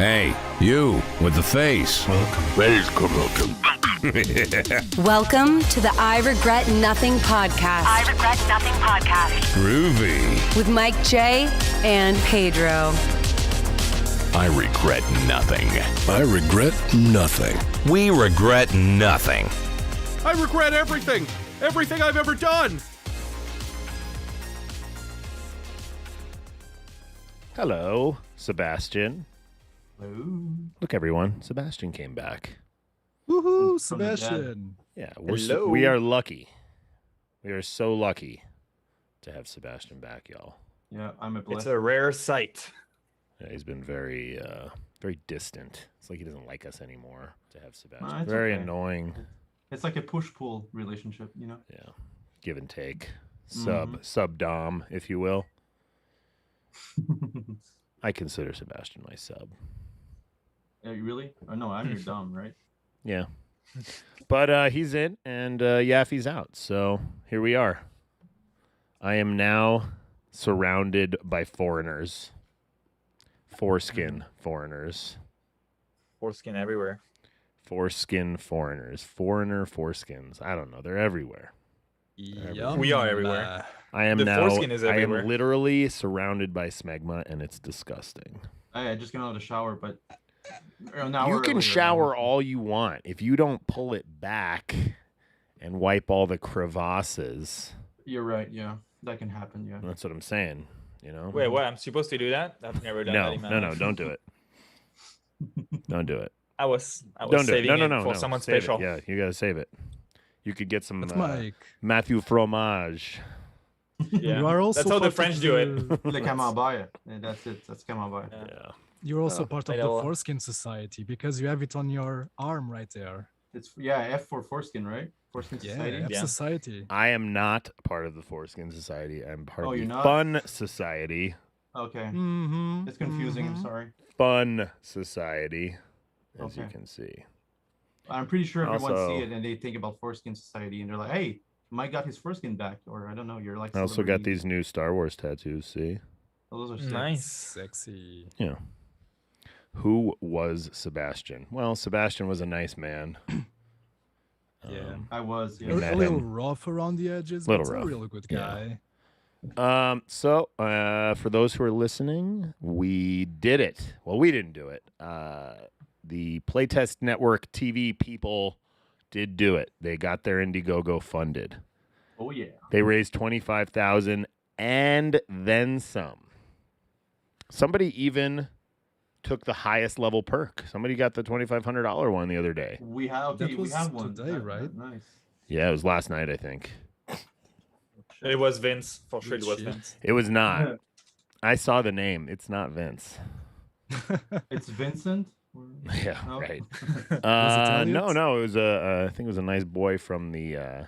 Hey, you with the face. Welcome to the I Regret Nothing podcast. I Regret Nothing podcast. Groovy. With Mike J. and Pedro. I regret nothing. I regret nothing. We regret nothing. I regret everything. Everything I've ever done. Hello, Sebastian. Hello. Look, everyone. Sebastian came back. Woohoo, Sebastian. Yeah, Hello. we are lucky. We are so lucky to have Sebastian back, y'all. Yeah, I'm a It's blessed. a rare sight. Yeah, he's been very distant. It's like he doesn't like us anymore to have Sebastian. Nah, it's Very okay. annoying. It's like a push-pull relationship, you know? Yeah, give and take. Sub-dom, if you will. I consider Sebastian my sub. Yeah, you really? Oh, no, I'm your dumb, right? Yeah. But he's in, and Yaffy's out. So here we are. I am now surrounded by foreigners. Foreskin foreigners. Foreskin everywhere. Foreskin foreigners. Foreigner foreskins. I don't know. They're everywhere. We are everywhere. I am The now. foreskin is I everywhere. am literally surrounded by smegma, and it's disgusting. I just got out of the shower, but an hour You can earlier, shower I- all you want if you don't pull it back and wipe all the crevasses. You're right, yeah. That can happen, yeah. That's what I'm saying. You know. Wait, what? I'm supposed to do that? I've never done that No, in my no, life. don't do it. Don't do it. I was Don't do it. saving No, for someone Save it. special. Yeah, you gotta save it. You could get some That's Mike. Matthew Fromage. Yeah. You are also That's how the part French of do it. Le Camembert. Yeah, that's it. That's Camembert. Yeah. Yeah. You're also part of I the know. Foreskin Society because you have it on your arm right there. It's F for foreskin, right? Foreskin Yeah, Society. F Yeah. Society. I am not part of the Foreskin Society. I'm part Oh, of you're the not? Fun Society. Okay. Mm-hmm. It's confusing, I'm sorry. Fun Society, as you Okay. can see. I'm pretty sure everyone Also- see it and they think about Foreskin Society and they're like, hey, Mike got his foreskin back. Or I don't know, you're like I also got celebrity. these new Star Wars tattoos. See? Oh, those are sick. Nice. Sexy. Yeah. Who was Sebastian? Well, Sebastian was a nice man. Yeah. I was, A yeah. met little him. rough around the edges, Little but rough. a really good Yeah. guy. So for those who are listening, we did it. Well, we didn't do it. The Playtest Network TV people did do it. They got their Indiegogo funded. Oh, yeah. They raised $25,000 and then some. Somebody even took the highest level perk. Somebody got the $2,500 one the other day. We have, That we was have one. today, right? Nice. Yeah, it was last night, I think. It was Vince. For sure it was Shit. Vince. It was not. I saw the name. It's not Vince. It's Vincent? Yeah, No? right. Elliot? No. It was I think it was a nice boy from the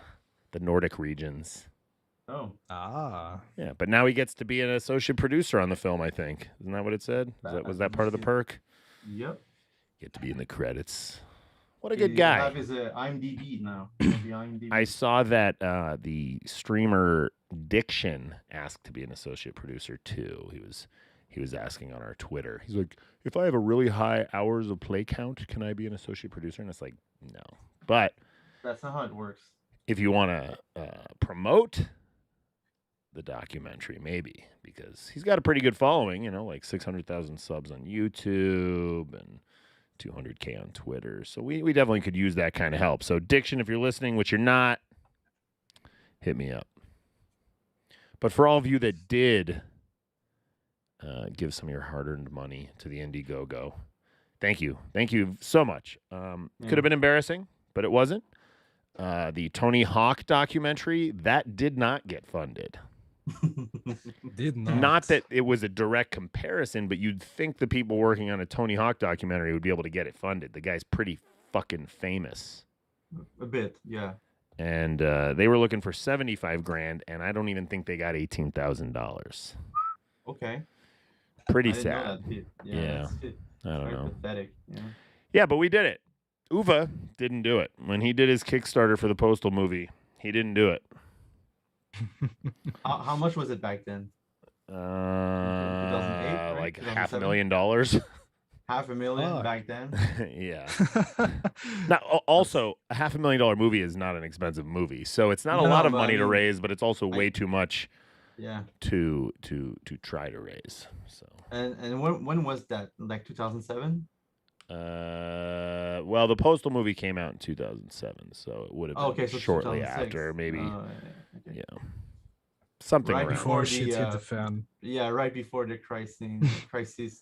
Nordic regions. Oh, Ah. Yeah, but now he gets to be an associate producer on the film. I think isn't that what it said? Was that part of the perk? yep. Get to be in the credits. What a He good guy. have his IMDb now. The IMDb. I saw that the streamer Diction asked to be an associate producer too. He was asking on our Twitter. He's like, if I have a really high hours of play count, can I be an associate producer? And it's like, no. But That's not how it works. if you want to promote the documentary, maybe, because he's got a pretty good following, like 600,000 subs on YouTube and 200K on Twitter. So we definitely could use that kind of help. So Diction, if you're listening, which you're not, hit me up. But for all of you that did give some of your hard-earned money to the Indiegogo, thank you. Thank you so much. Could have been embarrassing, but it wasn't. The Tony Hawk documentary, that did not get funded. Did not. Not that it was a direct comparison, but you'd think the people working on a Tony Hawk documentary would be able to get it funded. The guy's pretty fucking famous. A bit, yeah. And they were looking for $75,000, and I don't even think they got $18,000. Okay. Pretty I didn't know sad. that bit. Yeah. It's I don't very know. pathetic. Yeah. Yeah, but we did it. Uwe didn't do it. When he did his Kickstarter for the Postal movie, he didn't do it. How much was it back then? 2008, right? Like 2007? $500,000. 500,000 Fuck. back then. Yeah. Now, also, a $500,000 movie is not an expensive movie, so it's not a No, lot of but I money to mean, raise, but it's also way too much Yeah. to try to raise. So. And when was that? Like 2007? Well, the Postal movie came out in 2007, so it would have been Okay, so shortly 2006. after, maybe. Okay. Yeah. Something Right around. Before the, shit hit the fan. Yeah, right before the crisis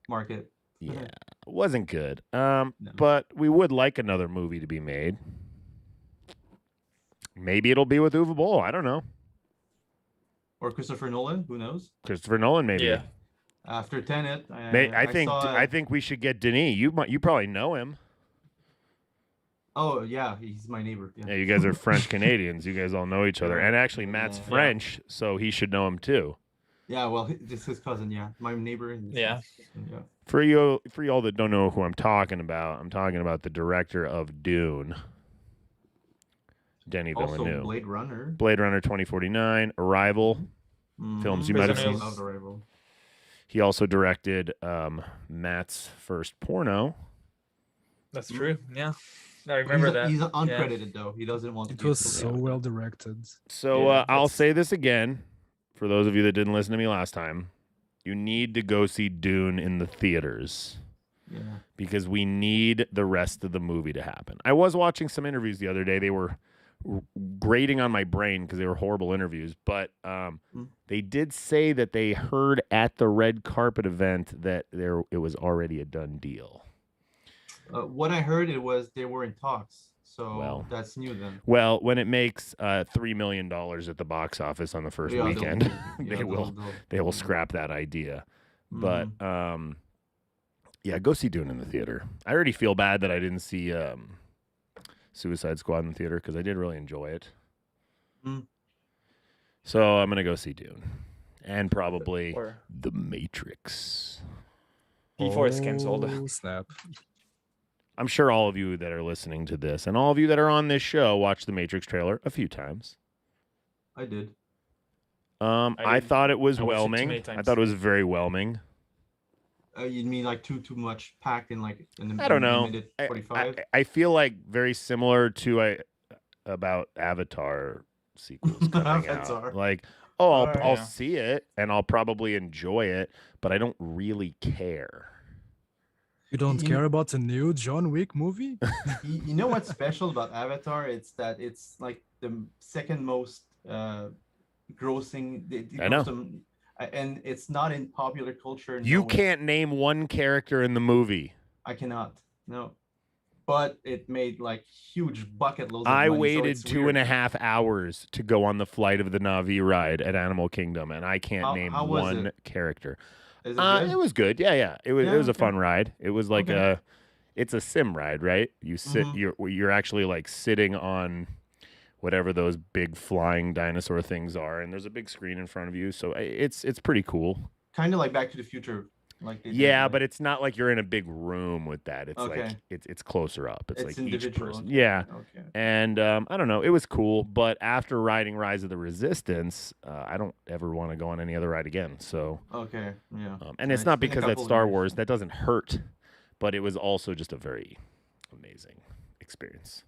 market. Yeah, it wasn't good. But we would like another movie to be made. Maybe it'll be with Uwe Boll. I don't know. Or Christopher Nolan, who knows? Christopher Nolan, maybe. Yeah. After Tenet, I think we should get Denis. You probably know him. Oh yeah, he's my neighbor. Yeah, you guys are French Canadians. You guys all know each other, and actually, Matt's French, so he should know him too. Yeah, well, this is his cousin. Yeah, my neighbor. Yeah. Yeah. For y'all that don't know who I'm talking about the director of Dune, Denis Also, Villeneuve. Blade Runner 2049, Arrival, films you might have seen. Love Arrival. He also directed Matt's first porno. That's true. Yeah. I remember that. He's uncredited though. He doesn't want to. It was so well directed. So Yeah, I'll say this again, for those of you that didn't listen to me last time. You need to go see Dune in the theaters. Yeah. Because we need the rest of the movie to happen. I was watching some interviews the other day. They were grating on my brain because they were horrible interviews. But they did say that they heard at the red carpet event that it was already a done deal. What I heard they were in talks. So that's new then. Well, when it makes $3 million at the box office on the first weekend, they will scrap that idea. But yeah, go see Dune in the theater. I already feel bad that I didn't see Suicide Squad in the theater because I did really enjoy it. So I'm gonna go see Dune, and probably The Matrix. Before it's canceled. Oh, snap. I'm sure all of you that are listening to this and all of you that are on this show watched the Matrix trailer a few times. I did. I thought it was I watched it too whelming. many times. I thought it was very whelming. You mean like too much packed in like in the I don't know. minute 45? I feel like very similar to about Avatar sequels coming Avatar. out. Like, I'll yeah. see it and I'll probably enjoy it, but I don't really care. You don't care about the new John Wick movie? You know what's special about Avatar? It's that it's like the second most grossing. I know. And it's not in popular culture. You can't name one character in the movie. I cannot. No. But it made like huge bucket loads of I money, so waited it's 2.5 hours to go on the Flight of the Na'vi ride at Animal Kingdom, and I can't name how was one it? character. Is it good? It was good. Yeah. It was a fun ride. It was like Okay. it's a sim ride, right? You sit, you're actually like sitting on whatever those big flying dinosaur things are, and there's a big screen in front of you, so it's pretty cool. Kind of like Back to the Future. Like they did, Yeah, like- but it's not like you're in a big room with that. It's like Okay. it's closer up. It's like each individual. person. Okay. Yeah. Okay. And I don't know. It was cool, but after riding Rise of the Resistance, I don't ever want to go on any other ride again. So, Okay. Yeah. and it's It's not been a because that's couple of Star years. Wars. That doesn't hurt, but it was also just a very amazing experience.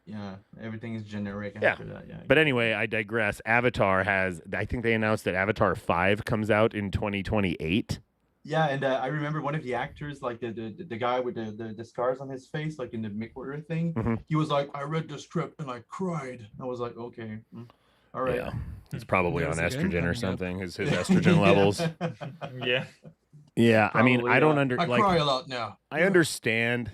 Yeah. Everything is generic Yeah. after that. Yeah. But anyway, I digress. Avatar I think they announced that Avatar 5 comes out in 2028. Yeah, and I remember one of the actors, like the guy with the scars on his face, like in the McWhorter thing. Mhm. He was like, "I read the script and I cried." I was like, "Okay, all right." Yeah. He's probably on There's a game estrogen or coming up. something. His estrogen levels. Yeah. Yeah, I mean, Probably, I don't yeah. I cry a lot now. I understand,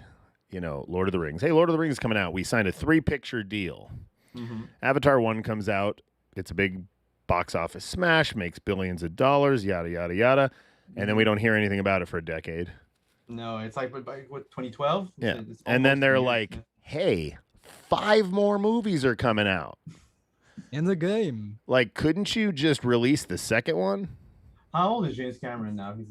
Lord of the Rings. Hey, Lord of the Rings is coming out. We signed a 3-picture deal. Mhm. Avatar 1 comes out. It's a big box office smash, makes billions of dollars, yada, yada, yada. And then we don't hear anything about it for a decade. No, it's like what 2012. Yeah. It's And then almost they're a year. like, hey, 5 more movies are coming out. In the game. Like, couldn't you just release the second one? How old is James Cameron now? He's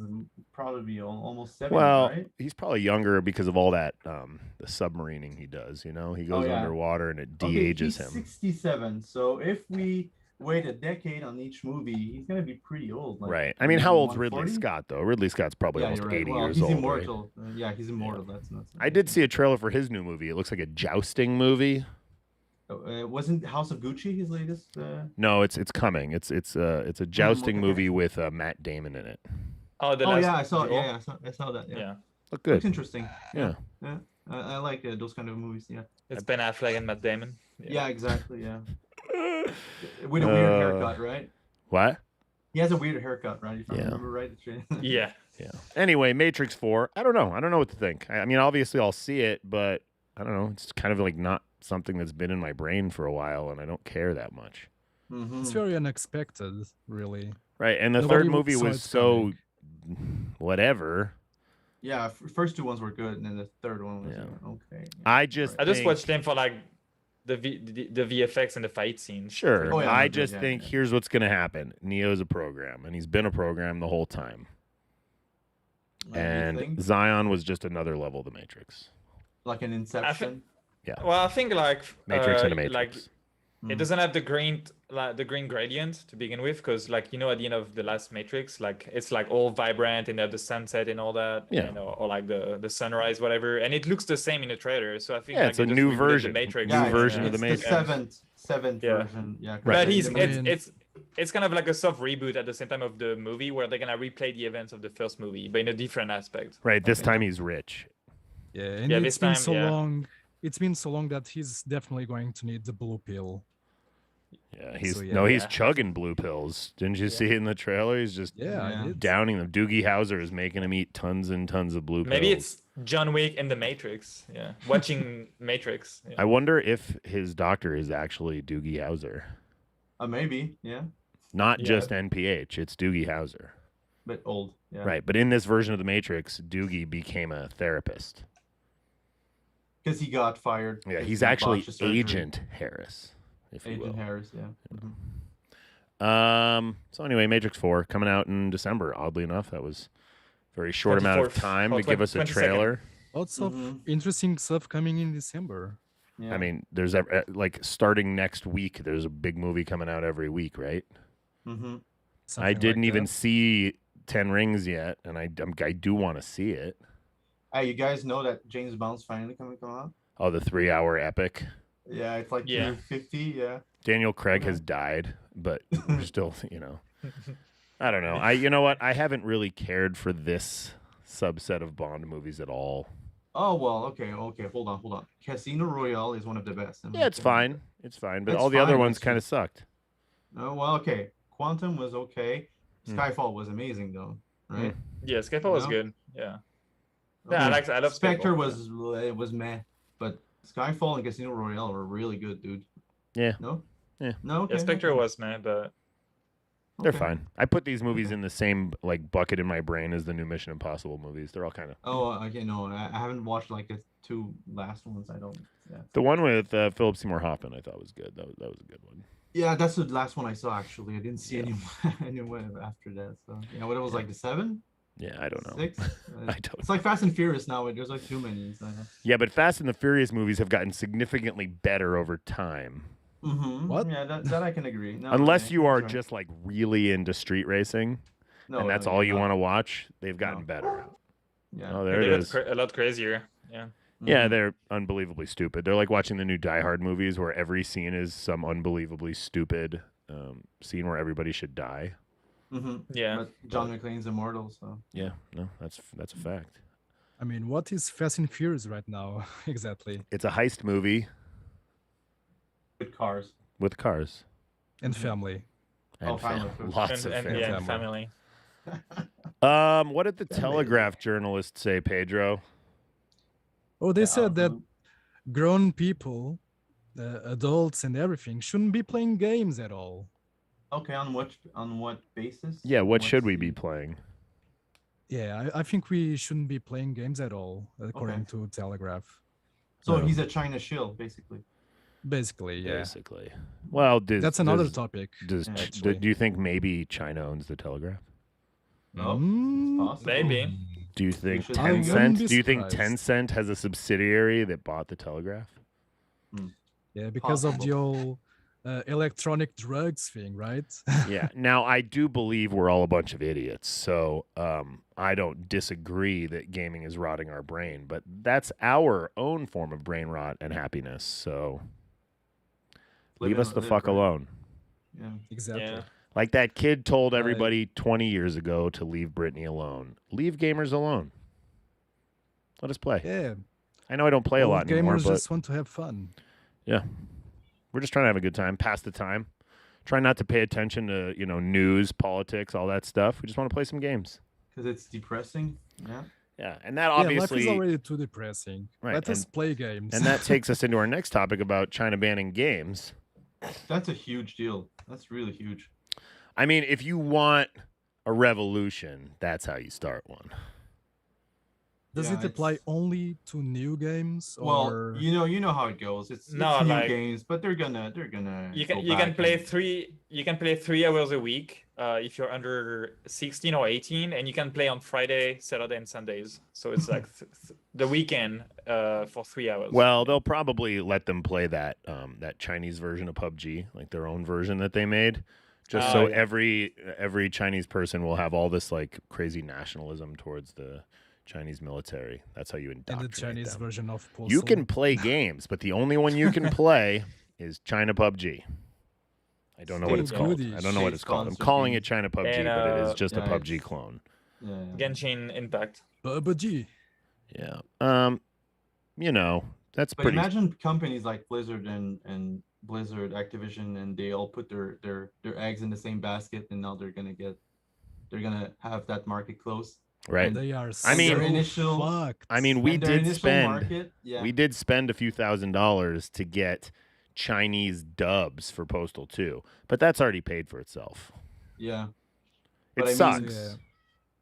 probably almost 70, Well, right? he's probably younger because of all that, the submarining he does, He goes yeah. underwater and it Okay, de-ages he's him. 67. So if we wait a decade on each movie, he's gonna be pretty old. Like, Right. I mean, how old's Ridley 140? Scott though? Ridley Scott's probably Yeah, almost you're right. 80 Well, years he's old. Right? immortal. Yeah, he's immortal. That's nuts. I did see a trailer for his new movie. It looks like a jousting movie. Wasn't House of Gucci his latest? No, it's coming. It's a jousting movie with Matt Damon in it. Oh, the Oh last yeah, I saw. duel? Yeah, I saw that. Yeah, Yeah. Look looks good. interesting. Yeah. Yeah, I like those kind of movies. Yeah. It's Ben Affleck and Matt Damon. Yeah, exactly. Yeah. With a weird haircut, right? What? He has a weird haircut, right? If I Yeah. remember right. Yeah. Yeah. Anyway, Matrix 4. I don't know. I don't know what to think. I mean, obviously I'll see it, but I don't know. It's kind of like not something that's been in my brain for a while, and I don't care that much. Mm-hmm. It's very unexpected, really. Right. And the Nobody third movie saw was it so whatever. Yeah, first two ones were good, and then the third one was Yeah. okay. I just I just think- watched them for like the VFX and the fight scenes. Sure. Oh, yeah, I no, just yeah, think yeah. here's what's going to happen. Neo's a program, and he's been a program the whole time. And Zion was just another level of the Matrix. like an Inception. Well, I think like Matrix and a like Matrix. it doesn't have the green gradient to begin with, because like at the end of the last Matrix, like it's like all vibrant and they have the sunset and all that, Yeah. or like the sunrise, whatever, and it looks the same in the trailer. So I think Yeah, like, it's a they just new rebooted version. The Matrix. New version of the It's Matrix. the seventh Yeah. version. Yeah, Right. But correct. it's kind of like a soft reboot at the same time of the movie, where they're gonna replay the events of the first movie, but in a different aspect. Right. This time he's rich. Yeah, and Yeah, it's this been time, so yeah. long. It's been so long that he's definitely going to need the blue pill. Yeah. He's So, yeah. no, he's Yeah. chugging blue pills. Didn't you see it in the trailer? He's just Yeah, I Yeah. did. downing them. Doogie Howser is making him eat tons and tons of blue pills. Maybe it's John Wick and the Matrix. Yeah, watching Matrix. Yeah. I wonder if his doctor is actually Doogie Howser. Maybe, yeah, Not Yeah. just NPH, it's Doogie Howser. but old. Yeah. Right. But in this version of the Matrix, Doogie became a therapist. Because he got fired. Yeah, because he's he actually botched the surgery. Agent Harris, if you Agent will. Harris. Yeah. So anyway, Matrix 4 coming out in December. Oddly enough, that was a very short amount of 24th. time Oh, to give us a 22nd. trailer. Lots of Mhm. interesting stuff coming in December. Yeah. I mean, there's like starting next week. There's a big movie coming out every week, right? Mm-hmm. I Something didn't like even that. see 10 Rings yet, and I do want to see it. Hey, you guys know that James Bond's finally coming to come out? Oh, the 3-hour epic. Yeah, it's like Yeah. 250. Yeah. Daniel Craig Okay. has died, but we're still, I don't know. You know what? I haven't really cared for this subset of Bond movies at all. Oh well, okay. Hold on. Casino Royale is one of the best. Yeah, it's fine. It's fine, but It's all the other fine, ones it's kind of sucked. Oh well, okay. Quantum was okay. Hmm. Skyfall was amazing though, right? Yeah, Skyfall was No? good. Yeah. Yeah, I love Spectre Skyfall. was meh, but Skyfall and Casino Royale were really good, dude. Yeah. No. Yeah. No. Okay, Yeah, Spectre okay. was man, but They're Okay. fine. I put these movies in the same like bucket in my brain as the new Mission Impossible movies. They're all kind of Oh, okay. No, I haven't watched like the two last ones. I don't. Yeah. the one with Philip Seymour Hoffman. I thought was good. That was a good one. Yeah, that's the last one I saw actually. I didn't see anyone after that. So yeah, what it was like the 7, Yeah, I don't know. 6. I don't. It's like Fast and Furious now. There's like too many. So. Yeah, but Fast and the Furious movies have gotten significantly better over time. Mm-hmm. What? Yeah, that I can agree. No, Unless okay, you are that's right. just like really into street racing, No, and that's no, all you're you not. want to watch, they've gotten No. better. Yeah. Oh, there they it got is. a lot crazier. Yeah. Yeah, Mhm. they're unbelievably stupid. They're like watching the new Die Hard movies where every scene is some unbelievably stupid scene where everybody should die. Mhm. Yeah. But John McClane's immortal, so. Yeah, no, that's a fact. I mean, what is Fast and Furious right now exactly? It's a heist movie Good cars. with cars And Mhm. family. and Oh, family fam- food. lots And, of and yeah, family. and family. What did the Telegraph journalist say, Pedro? Oh, they Yeah, said that grown people, adults and everything, shouldn't be playing games at all. Okay, on what basis? Yeah, what What's should we be the- playing? Yeah, I think we shouldn't be playing games at all, according Okay. to Telegraph. So Oh. he's a China shill, basically. Basically, yeah. Basically. Well, That's another topic. Does Yeah, actually. do you think maybe China owns the Telegraph? No, Mm, it's possible. Maybe. Do you think should- I wouldn't Tencent? be Do you think surprised. Tencent has a subsidiary that bought the Telegraph? Yeah, because of Possible. the whole electronic drugs thing, right? Yeah. Now, I do believe we're all a bunch of idiots, so I don't disagree that gaming is rotting our brain, but that's our own form of brain rot and happiness, so leave us the fuck alone. Yeah. Exactly. Yeah. Like that kid told Right. everybody 20 years ago to leave Britney alone. Leave gamers alone. Let us play. Yeah. I know I don't play a All lot anymore, gamers but just want to have fun. yeah. We're just trying to have a good time, pass the time. Try not to pay attention to, news, politics, all that stuff. We just want to play some games. Because it's depressing. Yeah. Yeah, and that Yeah, life obviously is already too depressing. Right, Let us play games. and that takes us into our next topic about China banning games. That's a huge deal. That's really huge. I mean, if you want a revolution, that's how you start one. Does Yeah, it apply it's- only to new games Well, or you know how it goes. It's No, new like- games, but they're gonna You go can you can back play and- 3 hours a week if you're under 16 or 18, and you can play on Friday, Saturday, and Sundays. So it's like the weekend for 3 hours. Well, they'll probably let them play that that Chinese version of PUBG, like their own version that they made, just so yeah. every Chinese person will have all this like crazy nationalism towards the Chinese military. That's how you and indoctrinate the Chinese them. version of Postal? You can play games, but the only one you can play is China PUBG. I don't know what it's State called. goodies. I don't know what State it's called. I'm sponsored calling it games. China PUBG, And, but it is just a yeah, PUBG it's- clone. Yeah. Genshin Impact. PUBG. Yeah. That's But pretty. imagine companies like Blizzard and Blizzard, Activision, and they all put their eggs in the same basket, and now they're gonna have that market closed. Right. They are I mean- so Their initial- fucked. I mean, we And their did initial spend market, yeah. we did spend a few $1,000s to get Chinese dubs for Postal 2, but that's already paid for itself. Yeah. It But I mean, sucks. Yeah.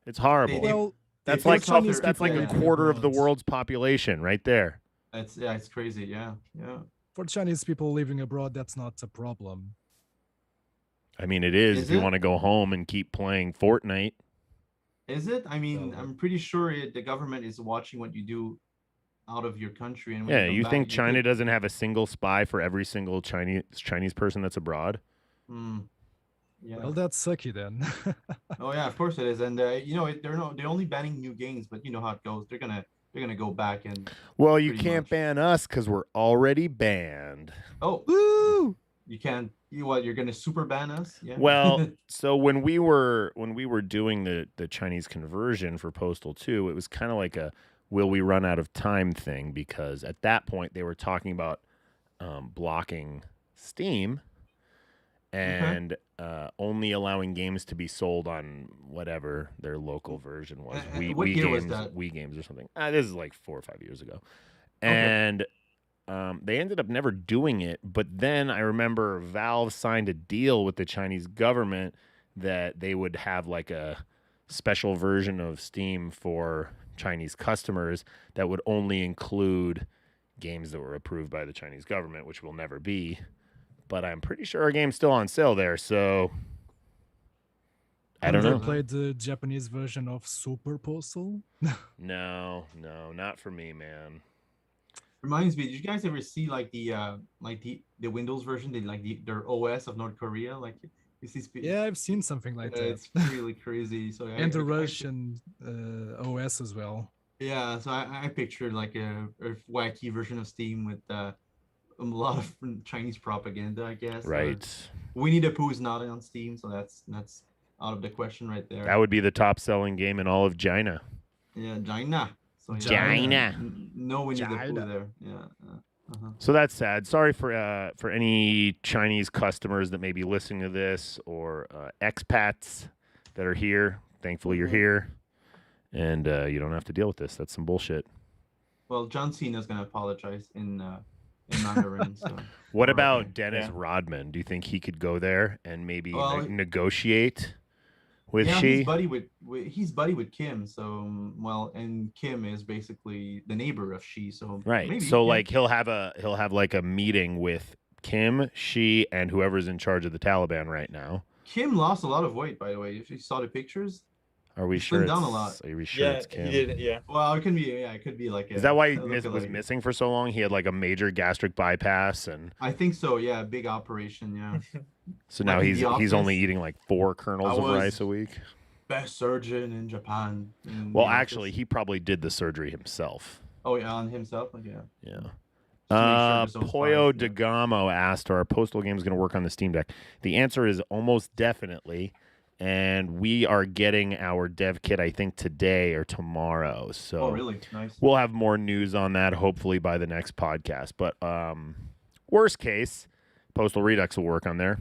It's horrible. They- Well, that's they like force their- that's like a yeah. quarter of the Abroad. world's population right there. It's crazy. Yeah. for Chinese people living abroad, that's not a problem. I mean, it is Is if you it? want to go home and keep playing Fortnite. Is it? I mean, No. I'm pretty sure the government is watching what you do out of your country. And when Yeah, come you back, think China could- doesn't have a single spy for every single Chinese person that's abroad? Yeah. Well, that's sucky then. Oh yeah, of course it is. And they're only banning new games, but you know how it goes. They're gonna go back and Well, you Pretty can't much. ban us because we're already banned. oh, Woo! you can't. You're gonna super ban us? Yeah. Well, so when we were doing the Chinese conversion for Postal 2, it was kind of like a will we run out of time thing, because at that point they were talking about blocking Steam and only allowing games to be sold on whatever their local version was. what year was Games, that? Wii Games or something. This is like 4 or 5 years ago. And they ended up never doing it, but then I remember Valve signed a deal with the Chinese government that they would have like a special version of Steam for Chinese customers that would only include games that were approved by the Chinese government, which will never be. But I'm pretty sure our game's still on sale there, so I don't Have you know. played the Japanese version of Super Postal? No, not for me, man. Reminds me, did you guys ever see like the Windows version, their OS of North Korea? Like you see Yeah, I've seen something like that. it's really crazy. So And the Russian OS as well. Yeah, so I pictured like a wacky version of Steam with a lot of Chinese propaganda, I guess. Right. Winnie the Pooh's not on Steam, so that's out of the question right there. That would be the top-selling game in all of China. Yeah, China. So, China. No Winnie the Pooh China. there. Yeah. So that's sad. Sorry for any Chinese customers that may be listening to this, or expats that are here. Thankfully, you're here, and you don't have to deal with this. That's some bullshit. Well, John Cena's gonna apologize in Mandarin. So. What Or- about Dennis Yeah. Rodman? Do you think he could go there and maybe Well, negotiate with Yeah, she? he's buddy with Kim. So and Kim is basically the neighbor of she. So Right. maybe, So yeah. like he'll have like a meeting with Kim, she, and whoever's in charge of the Taliban right now. Kim lost a lot of weight, by the way. If you saw the pictures, Are we He sure slimmed it's down a lot. Are we sure Yeah, it's Kim? he did. Yeah. Well, it can be. Yeah, it could be like. Is that why he was lookalike. missing for so long? He had like a major gastric bypass, and I think so. Yeah, big operation. Yeah. so Like now in he's The he's only Office, eating like 4 kernels I of rice was- a week. Best surgeon in Japan. in Well, The actually, Office. he probably did the surgery himself. Oh yeah, on himself. Like, yeah. Yeah. Just to make sure there's no Poyo spies, yeah. Degamo asked, "Are our Postal games going to work on the Steam Deck?" The answer is almost definitely, and we are getting our dev kit, I think, today or tomorrow. So Oh really? Nice. we'll have more news on that hopefully by the next podcast. But worst case, Postal Redux will work on there.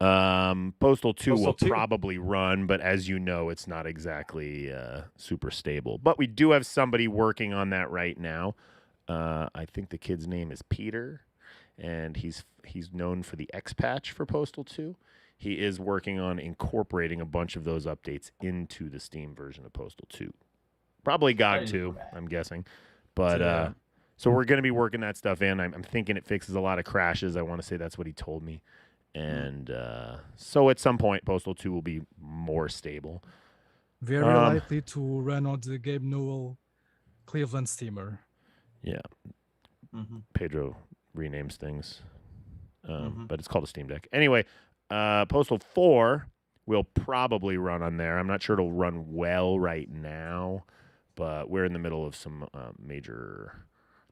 Postal 2 Postal will 2. probably run, but as you know, it's not exactly super stable. But we do have somebody working on that right now. I think the kid's name is Peter, and he's known for the X patch for Postal 2. He is working on incorporating a bunch of those updates into the Steam version of Postal 2. Probably GOG 2, I'm guessing. But Yeah. so we're going to be working that stuff in. I'm thinking it fixes a lot of crashes. I want to say that's what he told me. And so at some point, Postal 2 will be more stable. Very likely to run on the Gabe Newell Cleveland steamer. Yeah. Mm-hmm. Pedro renames things. But it's called a Steam Deck. Anyway, Postal 4 will probably run on there. I'm not sure it'll run well right now, but we're in the middle of some major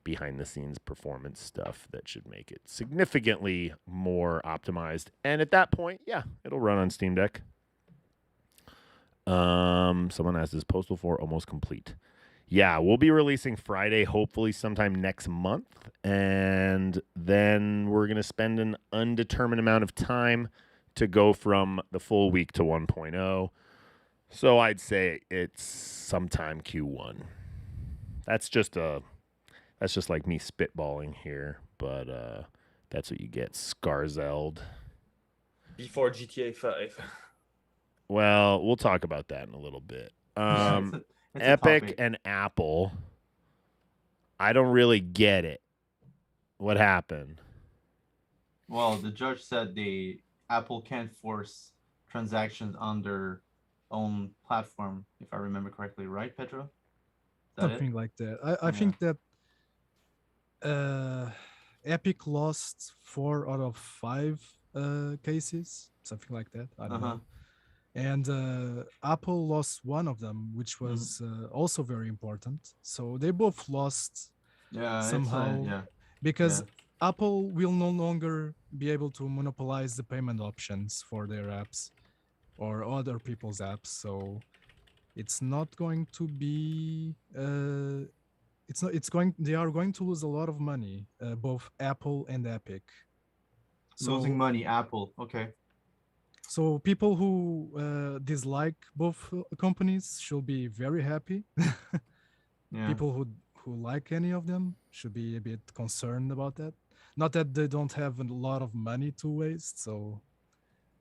behind-the-scenes performance stuff that should make it significantly more optimized. And at that point, yeah, it'll run on Steam Deck. Someone asked, is Postal 4 almost complete? Yeah, we'll be releasing Friday, hopefully sometime next month. And then we're going to spend an undetermined amount of time to go from the full week to 1.0. So I'd say it's sometime Q1. That's just like me spitballing here, but that's what you get, Scarzeld. Before GTA 5. Well, we'll talk about that in a little bit. It's a Epic topic. and Apple, I don't really get it. What happened? Well, the judge said Apple can't force transactions on their own platform, if I remember correctly, right, Pedro? Is that Something it? like that. I Yeah. think that Epic lost 4 out of 5 cases, something like that. I don't Uh-huh. know. And Apple lost one of them, which was also very important. So they both lost Yeah, somehow yeah. because Yeah. Apple will no longer be able to monopolize the payment options for their apps or other people's apps. So it's not going to be they are going to lose a lot of money, both Apple and Epic. Losing money, Apple. Okay. So people who dislike both companies should be very happy. Yeah. People who like any of them should be a bit concerned about that. Not that they don't have a lot of money to waste, so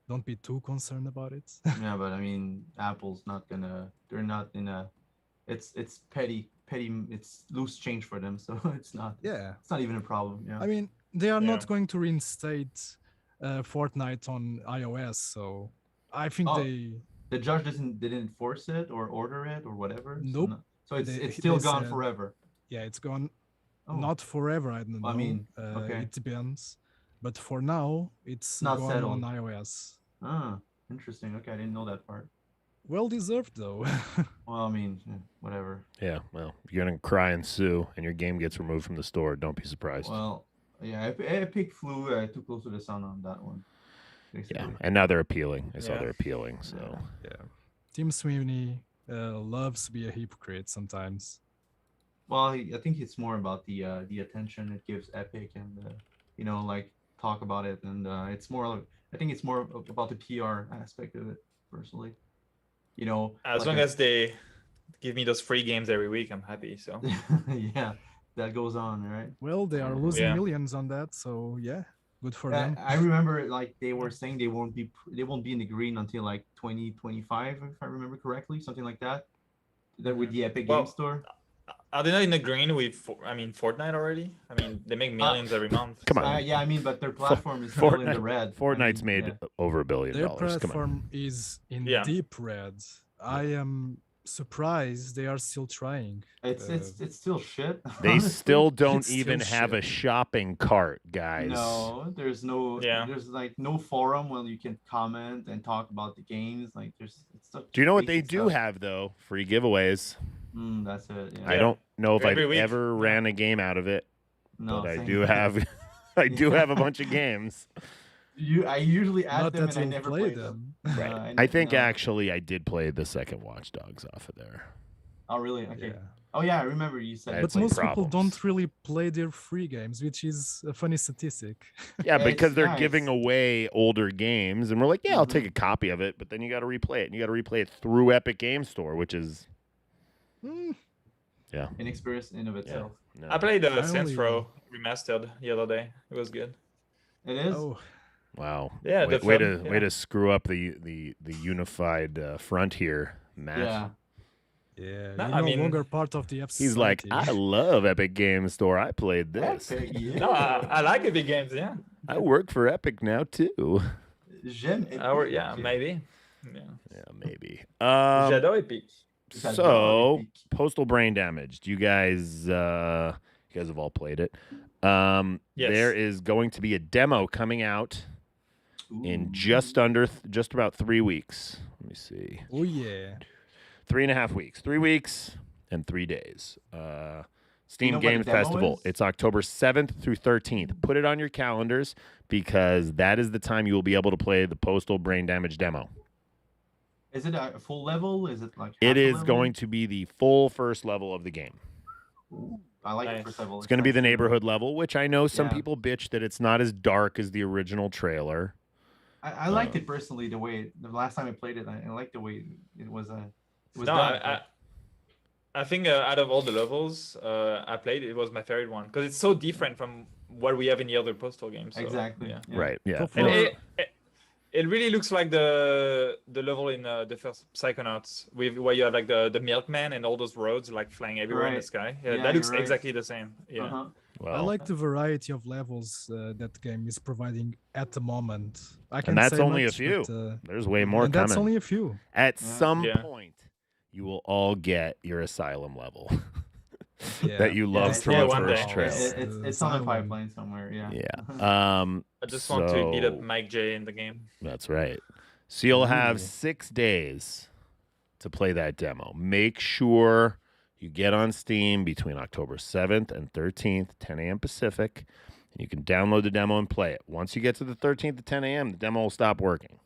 don't be too concerned about it. Yeah, but I mean, Apple's not gonna. They're not in a. It's petty. It's loose change for them, so it's not. Yeah. It's not even a problem. Yeah. I mean, they are Yeah. not going to reinstate Fortnite on iOS, so I think Oh, they the judge didn't force it or order it or whatever. Nope. So it's They- still they gone said- forever. yeah, it's gone. Oh. Not forever, I don't know. I mean, okay. It depends. But for now, it's Not gone settled. on iOS. Ah, interesting. Okay, I didn't know that part. Well deserved, though. Well, I mean, whatever. Yeah, well, if you're going to cry and sue and your game gets removed from the store, don't be surprised. Well, yeah, Epic flew too close to the sun on that one. Basically. Yeah, and now they're appealing. I saw Yeah. they're appealing, so. Yeah. Tim Sweeney loves to be a hypocrite sometimes. Well, I think it's more about the attention it gives Epic and like talk about it, and it's more like I think it's more about the PR aspect of it personally. As like long a- as they give me those free games every week, I'm happy. So yeah, that goes on, right? Well, they are losing Yeah. millions on that, so yeah, good for I, them. I remember like they were saying they won't be in the green until like 2025, if I remember correctly, something like that. That with the Epic Well, Game Store. are they not in the green with? Fortnite already? I mean, they make millions every month. Come on. Yeah, I mean, but their platform is still in the red. Fortnite's I mean, made over $1 billion. Their Come on. platform is in Yeah. deep red. I am surprised they are still trying. It's still shit. They honestly. still don't It's still even have a shit. shopping cart, guys. No, there's no. Yeah. There's like no forum where you can comment and talk about the games. Like there's. It's such Do you know what they basic do stuff. have though? Free giveaways. That's it. Yeah. I don't know if I've Every week. ever ran a game out of it, No, but I same. do have. I do have a bunch of games. I usually add Not them that and I you'll never play play them. Right. I think no. actually I did play the second Watch Dogs off of there. Oh really? Okay. Yeah. Oh yeah, I remember you said. Had But some most people problems. don't really play their free games, which is a funny statistic. Yeah, Yeah, because it's they're nice. giving away older games, and we're like, yeah, I'll take a copy of it, but then you got to replay it, and you got to replay it through Epic Game Store, which is Mm, yeah. Inexperience in of itself. No. I played I Saints only- Row Remastered the other day. It was good. It is. oh, Wow. Yeah, way, the way fun, to yeah. way to screw up the unified front here, Matt. Yeah. yeah. No, You're I no mean- longer part of the F He's like, I love Epic Game Store. I played this. Epic, yeah. No, I like Epic games. Yeah. I work for Epic now too. J'aime Epic. Yeah, Okay. maybe. Yeah. Yeah, maybe. J'adore Epic. J'adore So, Epic. Postal Brain Damaged. You guys have all played it. Yes. There is going to be a demo coming out in Ooh. just about 3 weeks. Let me see. Oh yeah. 3.5 weeks. 3 weeks and 3 days. Steam know what the Game demo Festival. is? It's October 7th through 13th. Put it on your calendars because that is the time you will be able to play the Postal Brain Damage demo. Is it a full level? Is it like? It half a is level? going to be the full first level of the game. Ooh, I like the Nice. first level. It's going to be the nice. neighborhood level, which I know some Yeah. people bitch that it's not as dark as the original trailer. I liked it personally. The way the last time I played it, I liked the way it was. It was No, done. I think out of all the levels I played, it was my favorite one because it's so different from what we have in the other Postal games. So, Exactly. Yeah. Yeah. Right. Yeah. For- And for- it really looks like the level in the first Psychonauts with where you have like the milkman and all those roads like flying everywhere in the Right. sky. Yeah, That looks you're right. exactly the same. Yeah. Uh-huh. Well, I like the variety of levels that game is providing at the moment. I can and that's say only much, a few. but, There's way more and coming. that's only a few. At Yeah. some Yeah. point, you will all get your Asylum level Yeah. that you loved it's- from yeah, the one first day. trailer. It's on the Asylum. pipeline somewhere. Yeah. Yeah. I just want to beat up so- Mike J in the game. That's right. So you'll have Ooh. 6 days to play that demo. Make sure you get on Steam between October 7th and 13th, 10 a.m. Pacific, and you can download the demo and play it. Once you get to the 13th at 10 a.m., the demo will stop working.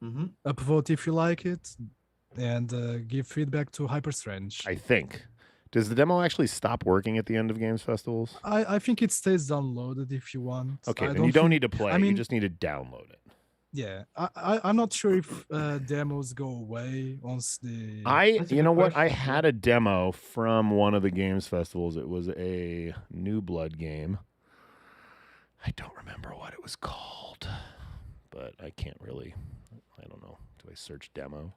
Mm-hmm. Upvote if you like it, and give feedback to Hyperstrange. I think. Does the demo actually stop working at the end of games festivals? I think it stays downloaded if you want. Okay, I then you don't think- need to play. I you mean, just need to download it. Yeah, I'm not sure if demos go away once the. That's a You good know what? I question. had a demo from one of the games festivals. It was a New Blood game. I don't remember what it was called, but I can't really. I don't know. Do I search demo?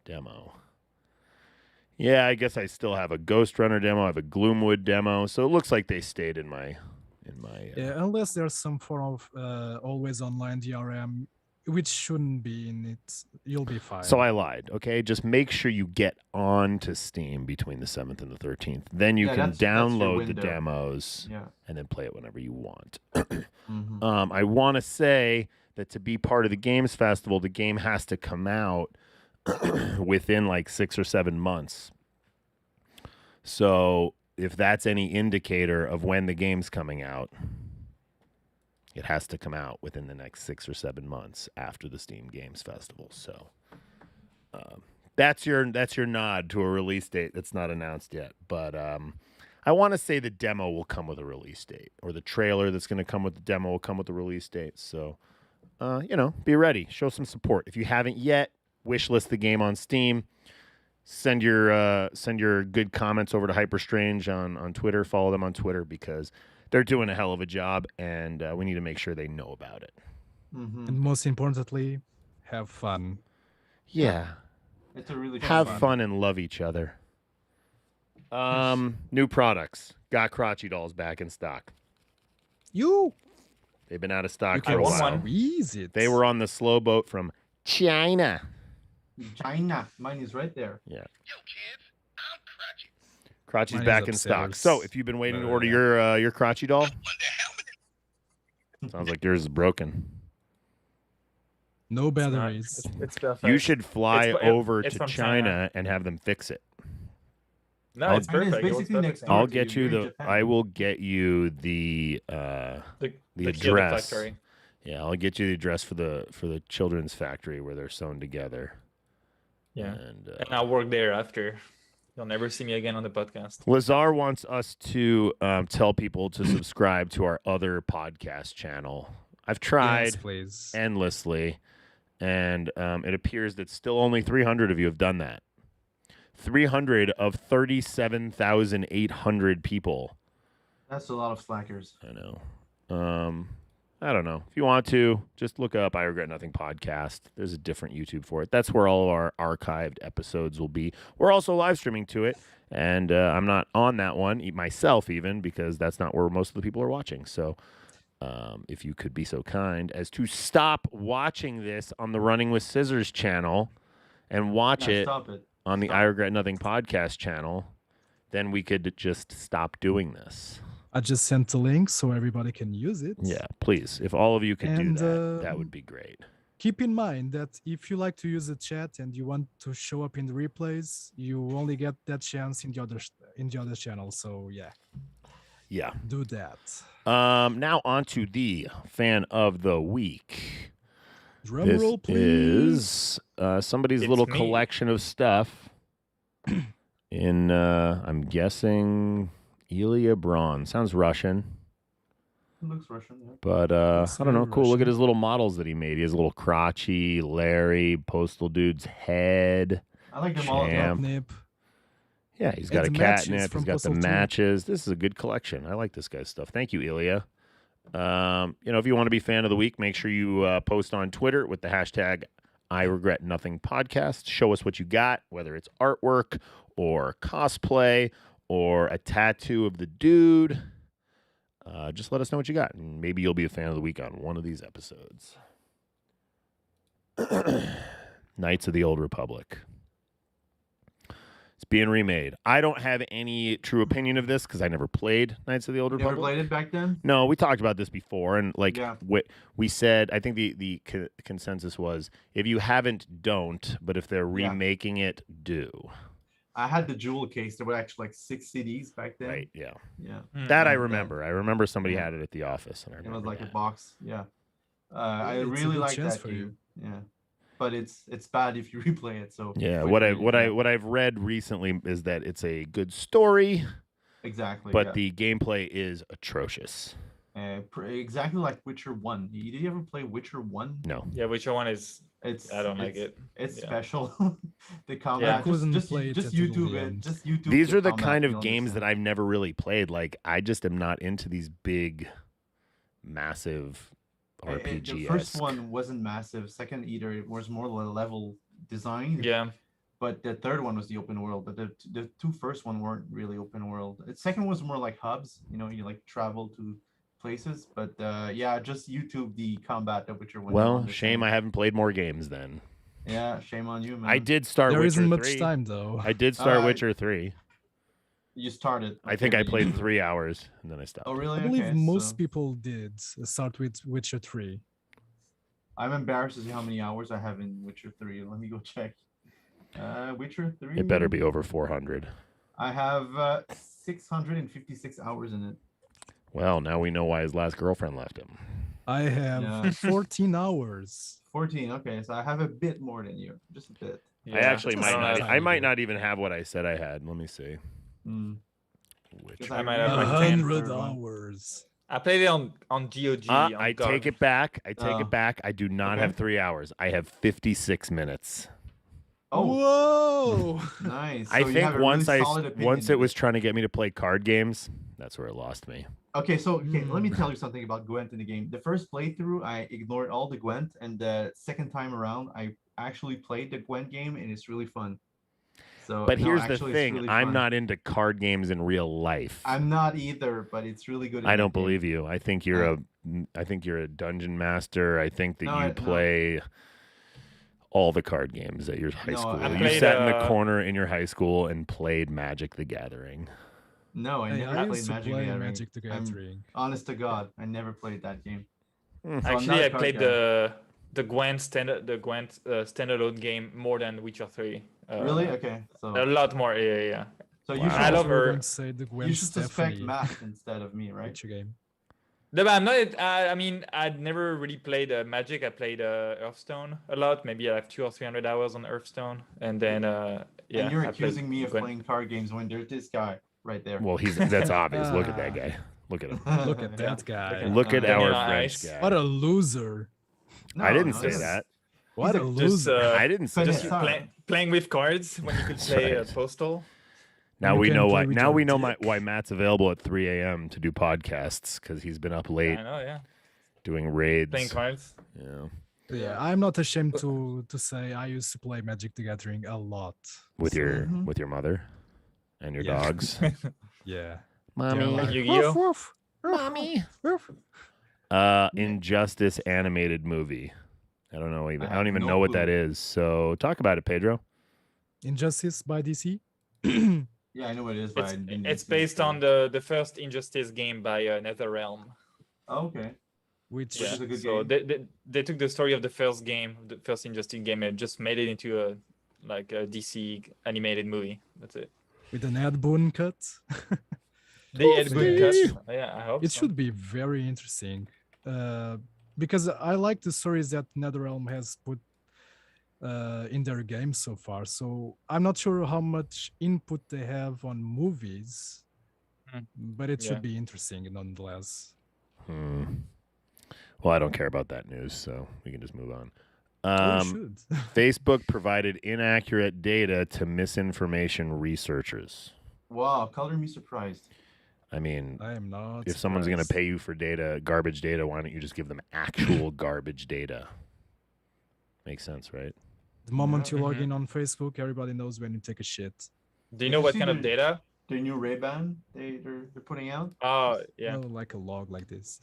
Demo. Yeah, I guess I still have a Ghost Runner demo. I have a Gloomwood demo. So it looks like they stayed in my. Yeah, unless there's some form of always online DRM, which shouldn't be in it, you'll be fine. So I lied. Okay, just make sure you get on to Steam between the 7th and the 13th. Then you Yeah, can that's your download the window. demos Yeah. and then play it whenever you want. Mm-hmm. I want to say that to be part of the Games Festival, the game has to come out within like 6 or 7 months. So if that's any indicator of when the game's coming out, it has to come out within the next 6 or 7 months after the Steam Games Festival. So that's your nod to a release date that's not announced yet. But I want to say the demo will come with a release date, or the trailer that's going to come with the demo will come with the release date. So, be ready. Show some support. If you haven't yet, wishlist the game on Steam. Send your good comments over to Hyperstrange on Twitter. Follow them on Twitter because they're doing a hell of a job, and we need to make sure they know about it. Mm-hmm. and most importantly, have fun. Yeah. It's a really Have fun. fun and love each other. New products. Got Crotchy Dolls back in stock. You They've been out of stock you for a can want while. one. squeeze it. They were on the slow boat from China. China. Mine is right there. Yeah. Crotchy's Mine is back in stock. upstairs. So if you've been waiting to order your Crotchy doll, sounds like yours is broken. No It's not- batteries. It's perfect. You should fly It's- over it's to from China China. and have them fix it. No, it's China is perfect. It was basically next perfect. door. I'll to get you. you You're in the. Japan. I will get you the The address. Kyoto factory. Yeah, I'll get you the address for the children's factory where they're sewn together. Yeah. And And I'll work there after. You'll never see me again on the podcast. Lazar wants us to tell people to subscribe to our other podcast channel. I've tried Yes, please. endlessly, and it appears that still only 300 of you have done that. 300 of 37,800 people. That's a lot of slackers. I know. I don't know. If you want to, just look up I Regret Nothing podcast. There's a different YouTube for it. That's where all of our archived episodes will be. We're also live streaming to it, and I'm not on that one myself even because that's not where most of the people are watching. So if you could be so kind as to stop watching this on the Running with Scissors channel and watch No, it stop it. on the Stop. I Regret Nothing podcast channel, then we could just stop doing this. I just sent a link so everybody can use it. Yeah, please. If all of you could And, do that, that would be great. Keep in mind that if you like to use the chat and you want to show up in the replays, you only get that chance in the other channel. So yeah, Yeah. do that. Now on to the fan of the week. Drum This roll, please. is somebody's It's little me. collection of stuff. In I'm guessing Ilya Braun. Sounds Russian. It looks Russian. Yeah. But Looks I don't know. very Cool. Look at Russian. his little models that he made. He has a little Crotchy, Larry, Postal Dude's head. I like them all. Champ. Catnip. Yeah, he's got And a the matches catnip. He's from got the Postal 2. matches. This is a good collection. I like this guy's stuff. Thank you, Ilya. If you want to be fan of the week, make sure you post on Twitter with the hashtag I Regret Nothing podcast. Show us what you got, whether it's artwork or cosplay or a tattoo of the dude. Just let us know what you got, and maybe you'll be a fan of the week on one of these episodes. Knights of the Old Republic. It's being remade. I don't have any true opinion of this because I never played Knights of the Old You never Republic. played it back then? No, we talked about this before, and Yeah. we said, I think the consensus was, if you haven't, don't, but if they're Yeah. remaking it, do. I had the jewel case. There were actually like 6 CDs back then. Right? Yeah. Yeah. That I And, remember. I remember somebody yeah. had it at the office, and I It remember was like that. a box. Yeah. I it's a really good like chance that for you. game. Yeah. But it's bad if you replay it. So Yeah, wait what for it, yeah. what I've read recently is that it's a good story, Exactly. but yeah. the gameplay is atrocious. Exactly like Witcher 1. Did you ever play Witcher 1? No. Yeah, which one is? It's I don't like it's- it. It's Yeah. special. The combat. couldn't just play it just until the YouTube it. end. Just YouTube. These are the combat, kind of you'll games that understand. I've never really played. Like, I just am not into these big, massive RPG. The first one wasn't massive. Second either it was more level design. Yeah. But the third one was the open world. But the two first one weren't really open world. The second was more like hubs. You like travel to places. But yeah, just YouTube the combat of Witcher 1. Well, shame I haven't played more games then. Yeah, shame on you, man. I did start There Witcher isn't much 3. time though. I did start Uh, Witcher 3. You started. I think I but you played didn't- 3 hours, and then I stopped. Oh, really? I believe Okay, most so people did start with Witcher 3. I'm embarrassed to see how many hours I have in Witcher 3. Let me go check. Witcher 3. It better be over 400. I have 656 hours in it. Well, now we know why his last girlfriend left him. I have Yeah. 14 hours. 14. Okay, so I have a bit more than you, just a bit. Yeah. I actually Just might a not. tiny I might bit. not even have what I said I had. Let me see. Mm. Which I might have like 10 100 third one. hours. I played it on GOG. on I GOG. take it back. I take Oh. it back. I do not Okay. have 3 hours. I have 56 minutes. Oh, Whoa! nice. I So you think have a once really solid opinion once it of was trying to get me to play card games, that's where it lost me. Okay, so let me Mm. tell you something about Gwent in the game. The first playthrough, I ignored all the Gwent, and the second time around, I actually played the Gwent game, and it's really fun. So, But no, here's the actually, it's thing: really I'm fun. not into card games in real life. I'm not either, but it's really good. I don't believe you. I think you're No. I think you're a dungeon master. I think that No, you no. play all the card games at your high No, school. I You played, sat in the corner in your high school and played Magic the Gathering. No, I Hey, never I played used to Magic play the Gathering. Magic the I'm Gathering. honest to God, I never played that game. So I'm Actually, not a I card played guy. the Gwent standalone game more than Witcher 3. Really? Okay. A lot more. Yeah. So you Wow. should I love You were her. going to say the Gwen you should suspect Stefani Matt instead of me, right? Witcher game. No, but I'm not. I mean, I'd never really played Magic. I played Hearthstone a lot. Maybe I have 200 or 300 hours on Hearthstone, and then yeah. And you're I played accusing me of Gwent. playing card games when there's this guy right there. Well, that's obvious. Look at that guy. Look at him. Look at that guy. Look at Daniel our French Ice. guy. What a loser. I didn't No, say it's- that. What a He's Just loser. I didn't say just that. playing with cards when you could play right. Postal. Now You we can know play why. with Now your we know dick. why Matt's available at 3 a.m. to do podcasts because he's been up late I know, yeah. doing raids. Playing cards. Yeah. Yeah, I'm not ashamed to say I used to play Magic the Gathering a lot. With your Mhm. with your mother and your Yeah. dogs. Yeah. Mommy. They're Like Yu-Gi-Oh? "Woof, woof, Mommy. woof." Injustice animated movie. I don't know even. I have don't even no know what clue. that is. So talk about it, Pedro. Injustice by DC. Yeah, I know what it is, but I didn't It's see it, based so- on the first Injustice game by NetherRealm. Oh, okay. Which Which Yeah. is a good So game. they took the story of the first game, the first Injustice game, and just made it into a DC animated movie. That's it. with an Ed Boon cut. They had good Oofy. cuts. Yeah, I hope It so. should be very interesting. Because I like the stories that NetherRealm has put in their games so far. So I'm not sure how much input they have on movies, Hmm. but it Yeah. should be interesting nonetheless. Well, I don't care about that news, so we can just move on. Oh, you should. Facebook provided inaccurate data to misinformation researchers. Wow, color me surprised. I mean, I am not. if someone's going to surprised. pay you for data, garbage data, why don't you just give them actual garbage data? Makes sense, right? The moment you log Mhm. in on Facebook, everybody knows when you take a shit. Do you know Did you what see kind of the- data? The new Ray-Ban they're putting out. Oh, yeah. Well, like a log like this.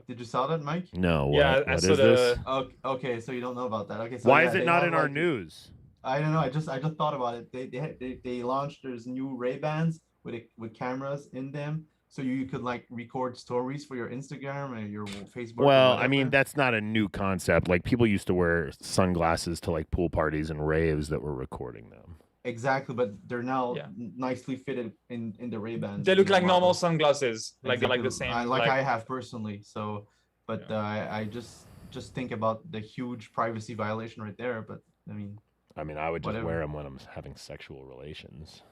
Did you saw that, Mike? No, what, Yeah, I what saw is this? Okay, so you don't know about that. Okay, so Why yeah, is it they not have, in our like, news? I don't know. I just thought about it. They launched there's new Ray-Bans with cameras in them, so you could like record stories for your Instagram or your Facebook. or Well, I mean, whatever. that's not a new concept. Like, people used to wear sunglasses to, like, pool parties and raves that were recording them. Exactly, but they're now Yeah. nicely fitted in the Ray-Bans. They look you know, like normal models. sunglasses. Like they're like the Exactly. same. Like I have personally. So, but Yeah. I just think about the huge privacy violation right there. But I mean, I mean, I would just Whatever. wear them when I'm having sexual relations.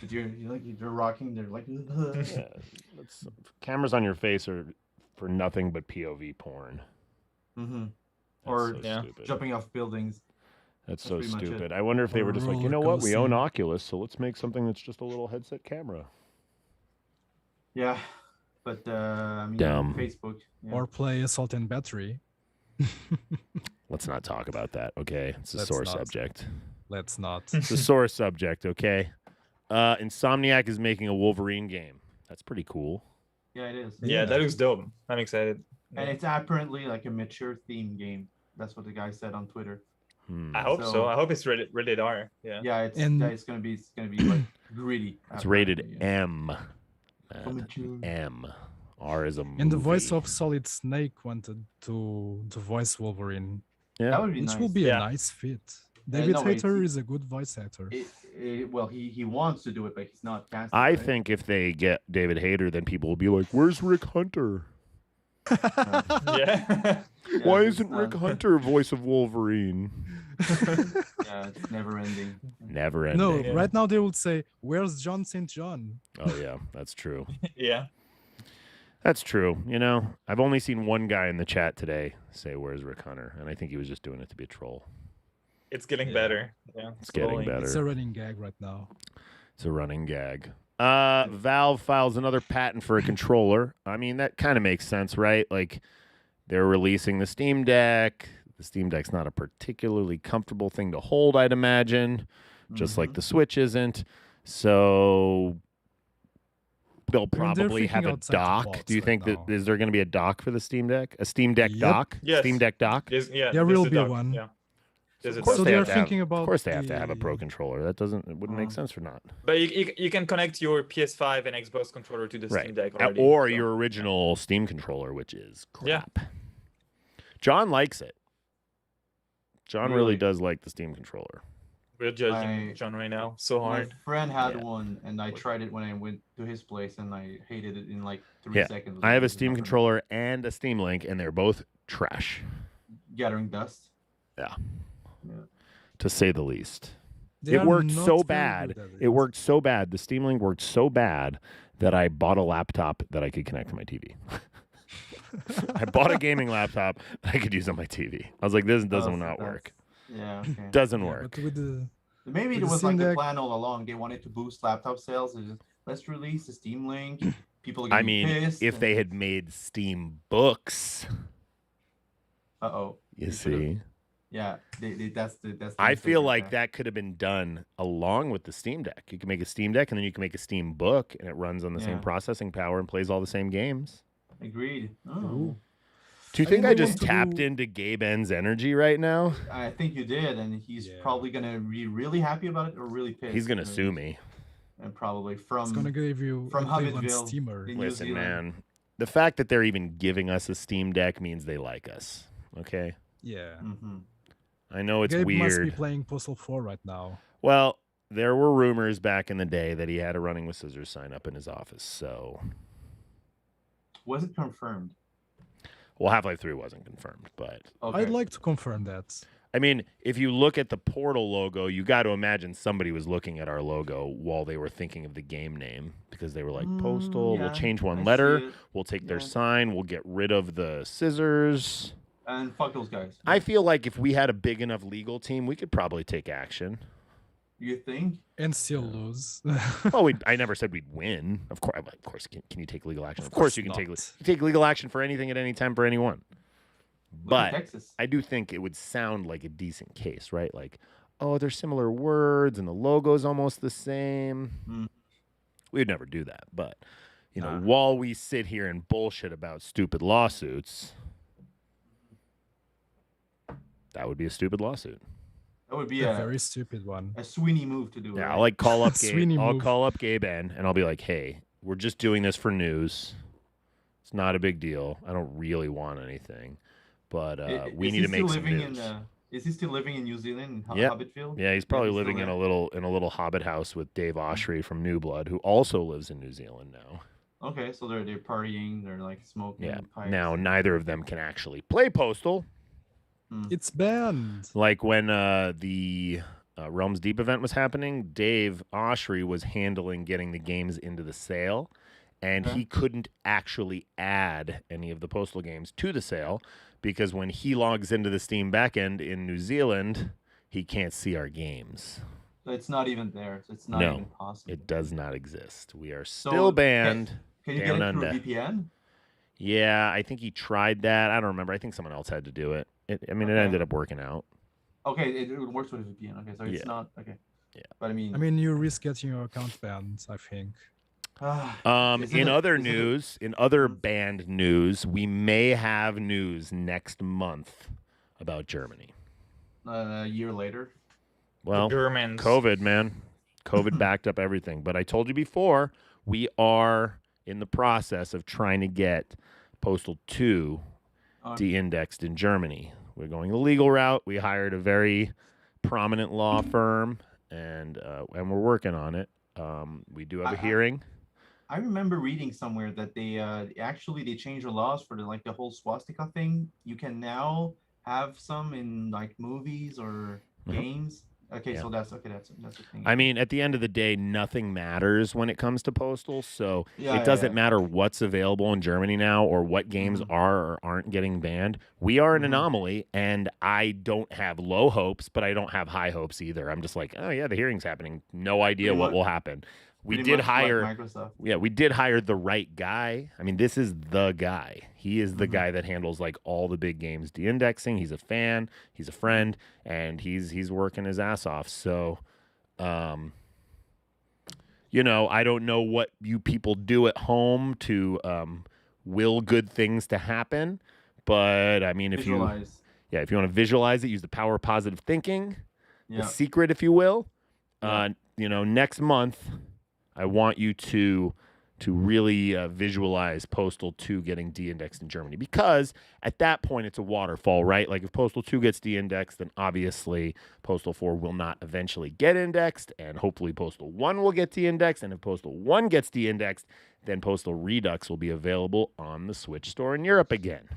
but you're rocking. They're like. Yeah, cameras on your face are for nothing but POV porn. Mm-hmm. That's Or so Yeah. stupid. Jumping off buildings. That's That's so pretty much it. stupid. I wonder if they Or were just like, you roller know what? We own coaster. Oculus, so let's make something that's just a little headset camera. Yeah, but I mean, Dumb. Facebook. Yeah. Or play Assault and Battery. Let's not talk about that, okay? It's a Let's sore not. subject. Let's not. It's a sore subject, okay? Insomniac is making a Wolverine game. That's pretty cool. Yeah, it is. Yeah, that looks dope. I'm excited. And it's apparently like a mature theme game. That's what the guy said on Twitter. I hope so. So- I hope it's rated R. Yeah. Yeah, it's And- yeah, it's gonna be like gritty. It's rated apparently, yeah. M. So Man, mature. M. R is a movie. And the voice of Solid Snake wanted to voice Wolverine, Yeah. That would be which nice. will be Yeah. a nice fit. David no, wait, Hayter he- is a good voice actor. Well, he wants to do it, but he's not casted. I right? think if they get David Hayter, then people will be like, "Where's Rick Hunter? Yeah. Yeah, Why it's isn't Rick not- Hunter voice of Wolverine?" Yeah, it's never ending. Never ending. No, Yeah. right now they would say, "Where's John St. John?" Oh yeah, that's true. Yeah. That's true. You know, I've only seen one guy in the chat today say, "Where's Rick Hunter?" And I think he was just doing it to be a troll. It's getting Yeah. better. Yeah. It's getting slowly. better. It's a running gag right now. It's a running gag. Valve files another patent for a controller. I mean, that kind of makes sense, right? Like, they're releasing the Steam Deck. The Steam Deck's not a particularly comfortable thing to hold, I'd imagine, just like the Switch isn't. So they'll mean, they're probably have thinking a outside the dock. box Do you right think now. that is there going to be a dock for the Steam Deck? A Steam Deck Yep. dock? Yes. Steam Deck dock? There There will a be dock, one. Yeah. There's a Of course So they they are have to have- thinking about Of course they have to have a the- pro controller. That it wouldn't make sense for not. But you can connect your PS5 and Xbox controller to the Right. Steam Deck already. Or so- your original Steam controller, which is Yeah. crap. John likes it. John really Really? does like the Steam controller. We're judging I- John right now so My hard. friend had Yeah. one, and I tried it when I went to his place, and I hated it in like 3 Yeah, seconds. I have a This is Steam not for me. controller and a Steam Link, and they're both trash, Gathering dust. Yeah. Yeah. to say the least. They It are worked not so very bad. good at It worked so bad. The Steam Link worked so bad that I bought a laptop that I could connect to my TV. I bought a gaming laptop that I could use on my TV. I was like, this doesn't so not that's- work. Yeah. Okay. Doesn't Yeah, work. but with the Maybe it With the was like Steam the Deck- plan all along. They wanted to boost laptop sales. It's just, let's release the Steam Link. People are I gonna be mean, pissed. if they had made Steam books, Uh-oh. you They should've- see. Yeah, that's the I feel mistake like right there. that could have been done along with the Steam Deck. You can make a Steam Deck and then you can make a Steam book and it runs on the same Yeah. processing power and plays all the same games. Agreed. Oh, Ooh. Do you I think mean, I they just want to tapped do- into Gabe N's energy right now? I think you did, and he's Yeah. probably gonna be really happy about it or really pissed. He's going to uh, sue me. And probably it's from gonna give you from equivalent Hubbitville steamer. in New Listen, Zealand. man. The fact that they're even giving us a Steam Deck means they like us. Okay? Yeah. Mm-hmm. I know it's Gabe must be weird. playing Postal 4 right now. Well, there were rumors back in the day that he had a Running with Scissors sign up in his office. So, Was it confirmed? well, Half-Life 3 wasn't confirmed, but Okay. I'd like to confirm that. I mean, if you look at the Portal logo, you got to imagine somebody was looking at our logo while they were thinking of the game name because they were like, Postal, yeah, we'll change one I see letter, it. we'll take their Yeah. sign, we'll get rid of the scissors. And fuck those guys. I feel like if we had a big enough legal team, we could probably take action. You think? And still lose. Well, I never said we'd win. Of course, can you take legal action? Of course, you can not. take legal action for anything at any time for anyone. Look at But Texas. I do think it would sound like a decent case, right? Like, oh, they're similar words and the logo's almost the same. Mm. We would never do that. But, Nah. while we sit here and bullshit about stupid lawsuits, that would be a stupid lawsuit. That would be a a very stupid one. Sweeney move to do. Yeah, right? I'll call up Gabe. Sweeney I'll move. call up Gabe N and I'll be like, hey, we're just doing this for news. It's not a big deal. I don't really want anything. But we Is need he to make still some living news. Is he still living in New Zealand, in Yep. Hobbitville? Yeah, he's probably he's still living in there? a little hobbit house with Dave Oshry from New Blood, who also lives in New Zealand now. Okay, so they're partying, they're like smoking. Yeah. Pipes. Now neither of them can actually play Postal. It's banned. Like when the Realms Deep event was happening, Dave Oshry was handling getting the games into the sale, and Okay. he couldn't actually add any of the Postal games to the sale because when he logs into the Steam backend in New Zealand, he can't see our games. So it's not even there. So it's not No, even possible. It does not exist. We are So, still banned. Can you get down it through under. a VPN? Yeah, I think he tried that. I don't remember. I think someone else had to do it. It Okay. ended up working out. Okay, it works with a VPN. Okay, so it's Yeah. not okay. Yeah. But I mean, You risk getting your account banned, I think. is it In a- other is it a- news, in other band news, we may have news next month about Germany. a year later. Well, Germans. COVID, man. COVID backed up everything. But I told you before, we are in the process of trying to get Postal 2 Uh, de-indexed in Germany. We're going the legal route. We hired a very prominent law firm, and we're working on it. We do have a hearing. I remember reading somewhere that they they changed the laws for the whole swastika thing. You can now have some in like movies or games. Okay, Yeah. so that's the thing. I mean, at the end of the day, nothing matters when it comes to Postal, so Yeah, it doesn't yeah. matter what's available in Germany now or what games are or aren't getting banned. We are an anomaly, and I don't have low hopes, but I don't have high hopes either. I'm just like, oh, yeah, the hearing's happening. No idea Pretty what much- will happen. We Pretty did much like hire... Microsoft. Yeah, we did hire the right guy. I mean, this is the guy. He is the guy that handles like all the big games de-indexing. He's a fan, he's a friend, and he's working his ass off. So, I don't know what you people do at home to will good things to happen, but I mean, if you Visualize. Yeah, if you want to visualize it, use the power of positive thinking, the Yeah. secret, if you will. Yeah. Next month, I want you to really visualize Postal 2 getting de-indexed in Germany, because at that point it's a waterfall, right? Like if Postal 2 gets de-indexed, then obviously Postal 4 will not eventually get indexed, and hopefully Postal 1 will get de-indexed, and if Postal 1 gets de-indexed, then Postal Redux will be available on the Switch store in Europe again.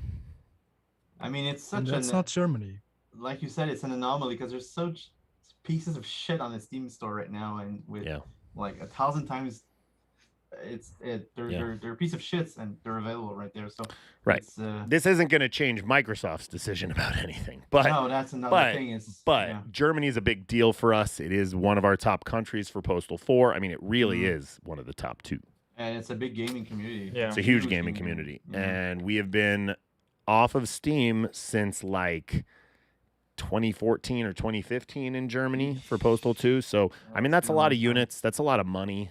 I mean, it's And such that's an not Germany. like you said, it's an anomaly because there's such pieces of shit on the Steam store right now, and with like 1,000 times, they're a piece of shits and they're available right there. So right, this isn't going to change Microsoft's decision about anything. But no, that's another thing. Germany is a big deal for us. It is one of our top countries for Postal 4. I mean, it really is one of the top 2. And it's a big gaming community. Yeah, it's a huge gaming community, and we have been off of Steam since like 2014 or 2015 in Germany for Postal 2. So, I mean, that's a lot of units. That's a lot of money.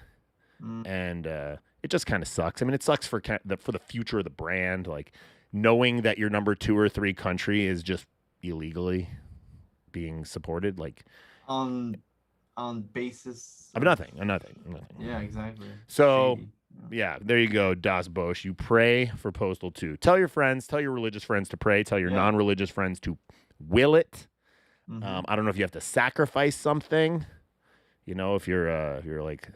And it just kind of sucks. I mean, it sucks for the future of the brand, like knowing that your number 2 or 3 country is just illegally being supported, like on basis of nothing. Yeah, exactly. So, yeah, there you go, Das Bosch. You pray for Postal 2. Tell your friends, tell your religious friends to pray. Tell your non-religious friends to will it. I don't know if you have to sacrifice something. You know, if you're like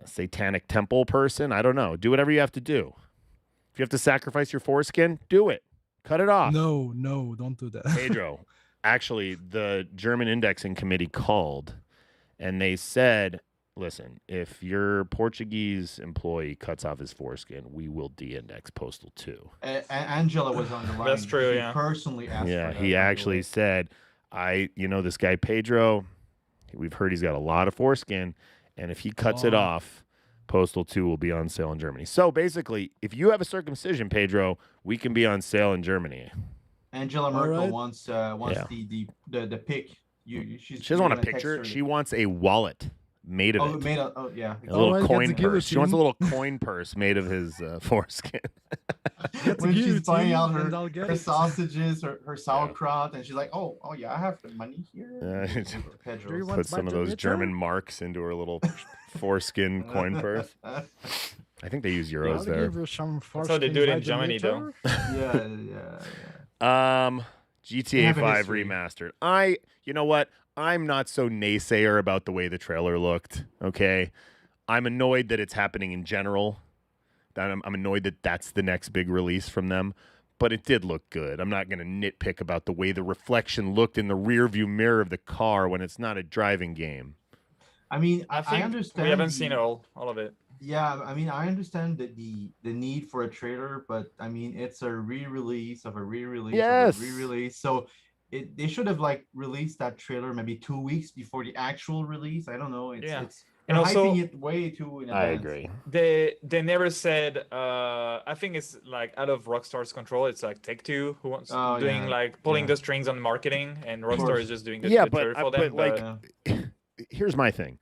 satanic temple person, I don't know. Do whatever you have to do. If you have to sacrifice your foreskin, do it. Cut it off. No, don't do that. Pedro, actually, the German indexing committee called and they said, listen, if your Portuguese employee cuts off his foreskin, we will de-index Postal 2. Angela was on the line. That's true, She personally asked for that, he actually said, this guy Pedro, we've heard he's got a lot of foreskin, and if he cuts it off, Postal 2 will be on sale in Germany. So basically, if you have a circumcision, Pedro, we can be on sale in Germany. Angela Merkel wants the pic. She doesn't want a picture. She wants a wallet made of it. A little coin purse. She wants a little coin purse made of his foreskin. When she's buying out her sausages, her sauerkraut, and she's like, oh yeah, I have the money here. Put some of those German marks into her little foreskin coin purse. I think they use euros there. That's how they do it in Germany, though. GTA 5 remastered. You know what? I'm not so naysayer about the way the trailer looked. Okay, I'm annoyed that it's happening in general. I'm annoyed that that's the next big release from them. But it did look good. I'm not going to nitpick about the way the reflection looked in the rearview mirror of the car when it's not a driving game. I mean, I think understand we haven't seen all of it. Yeah, I mean, I understand the need for a trailer, but I mean, it's a re-release of a re-release of a re-release. So they should have released that trailer maybe 2 weeks before the actual release. I don't know. It's and also hyping it way too in advance. I agree. They never said. I think it's out of Rockstar's control. It's Take-Two who wants pulling the strings on marketing, and Rockstar is just doing the trailer for them. But here's my thing.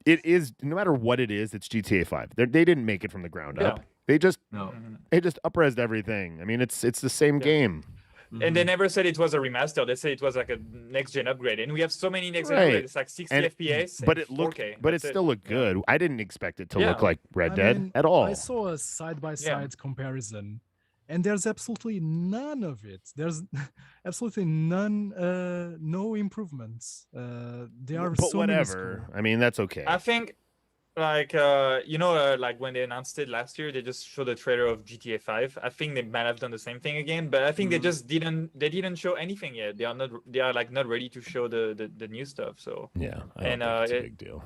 It is, no matter what it is, it's GTA 5. They didn't make it from the ground up. They just up-resed everything. I mean, it's the same game. And they never said it was a remaster. They said it was a next-gen upgrade. And we have so many next-gen upgrades. It's 60 FPS. But it looked, 4K. But it still looked good. I didn't expect it to look like Red Dead at all. I saw a side-by-side comparison, and there's absolutely none of it. There's absolutely none, no improvements. They are but so whatever. minuscule. I mean, that's okay. I think, when they announced it last year, they just showed a trailer of GTA 5. I think they might have done the same thing again, but I think they just didn't show anything yet. They are not ready to show the new stuff. So yeah, I don't think it's a big deal.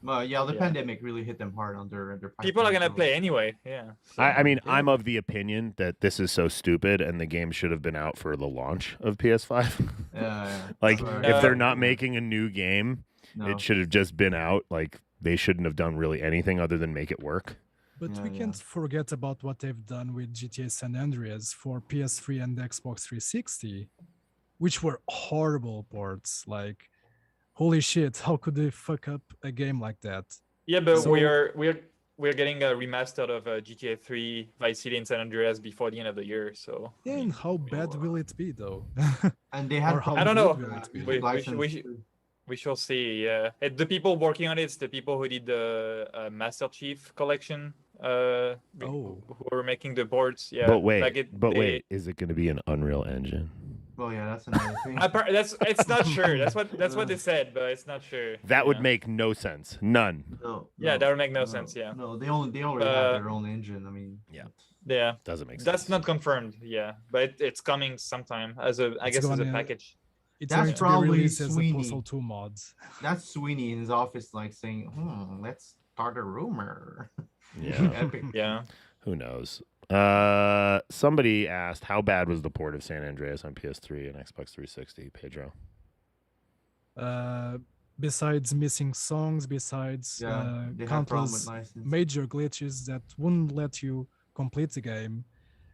Well, the pandemic really hit them hard on their people are gonna play anyway. Yeah. So, I mean, I'm of the opinion that this is so stupid, and the game should have been out for the launch of PS5. If they're not making a new game, it should have just been out. They shouldn't have done really anything other than make it work. But we can't forget about what they've done with GTA San Andreas for PS3 and Xbox 360, which were horrible ports. Holy shit, how could they fuck up a game like that? Yeah, but we're we're getting a remastered of GTA 3, Vice City, and San Andreas before the end of the year. So I And mean, how bad will it be though? And they had Or how I don't problems know. good will with, it be? We shall see. Yeah, the people working on it's the people who did the Master Chief collection. Oh. Who are making the boards. Yeah, But wait, like wait, is it going to be an Unreal Engine? Oh yeah, that's another thing. It's not sure. That's what they said, but it's not sure. That would Yeah. make no sense. None. No, Yeah, no, that would make no sense, yeah. No, they already have their own engine. I mean, Yeah. Yeah, Doesn't make sense. that's not confirmed. Yeah, but it's coming sometime as a I guess as a package. It's That's going to be probably released as a Sweeney. Postal 2 mods. that's Sweeney in his office, like saying, let's start a rumor." Yeah. Epic. Yeah. Who knows? Somebody asked, how bad was the port of San Andreas on PS3 and Xbox 360, Pedro? Besides missing songs, besides Yeah, they had problem with countless license. major glitches that wouldn't let you complete the game,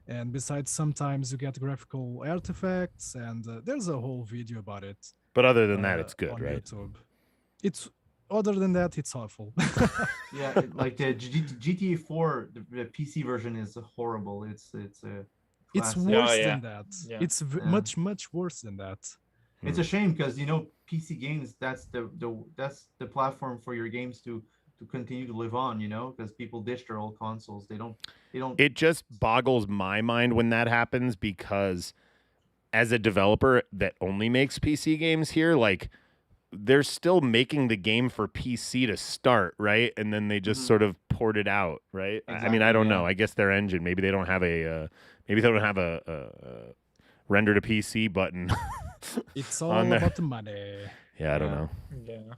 and besides sometimes you get graphical artifacts, and there's a whole video about it. But other than that, it's good, on right? YouTube. It's other than that, it's awful. Yeah, like the GTA 4, the PC version is horrible. It's It's classic. worse yeah. than that. Yeah. It's Yeah. much worse than that. It's a shame because PC games, that's the platform for your games to continue to live on, because people ditch their old consoles. They don't It just boggles my mind when that happens, because as a developer that only makes PC games here, like, they're still making the game for PC to start, right? And then they just sort of port it out, right? I mean, I Exactly, don't yeah. know. I guess their engine, maybe they don't have a render to PC button. It's all On there. about the money. Yeah, I don't know. Yeah.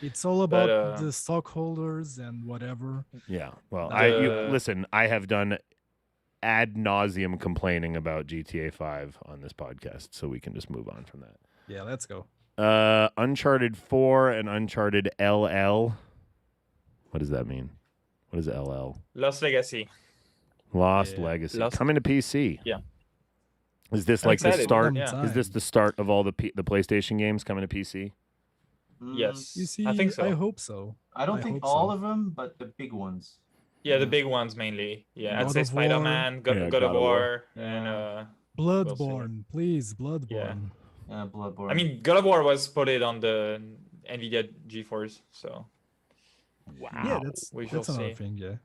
It's all about But, the stockholders and whatever. Yeah. Well, The- listen, I have done ad nauseum complaining about GTA 5 on this podcast, so we can just move on from that. Yeah, let's go. Uncharted 4 and Uncharted LL. What does that mean? What is LL? Lost Legacy. Lost Yeah. Legacy. Lost- Coming to PC. Yeah. Is this I'm like the excited. start? Yeah. Is this the start of all the PlayStation games coming to PC? Yes. You see, I think so. I hope so. I don't I think hope all so. of them, but the big ones. Yeah, the big ones mainly. Yeah, I'd God say of War. Spider-Man, God, Yeah, God of War, Yeah. and Bloodborne, please, Bloodborne. Bloodborne. I mean, God of War was put on the NVIDIA GeForce, so Wow. Yeah, that's We shall another see. thing. Yeah,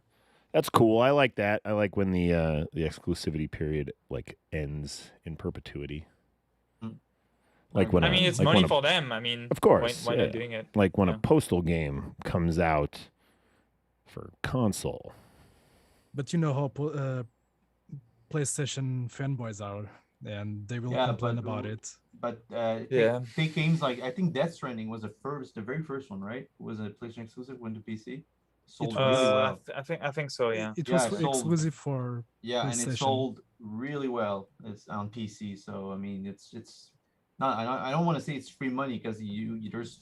That's cool. I like that. I like when the exclusivity period like ends in perpetuity. Mm. Like when I mean, it's like money when a- for them. I mean, Of course, why yeah. not doing it? like when a Yeah. Postal game comes out for console. but you know how PlayStation fanboys are, and they will Yeah, complain but- about it. But Yeah. take games like, I think Death Stranding was the very first one, right? Was a PlayStation exclusive, went to PC, sold really well. I think so. Yeah. It Yeah, was it sold- exclusive for Yeah, and it PlayStation. sold really well. It's on PC, so I mean, it's not. I don't want to say it's free money because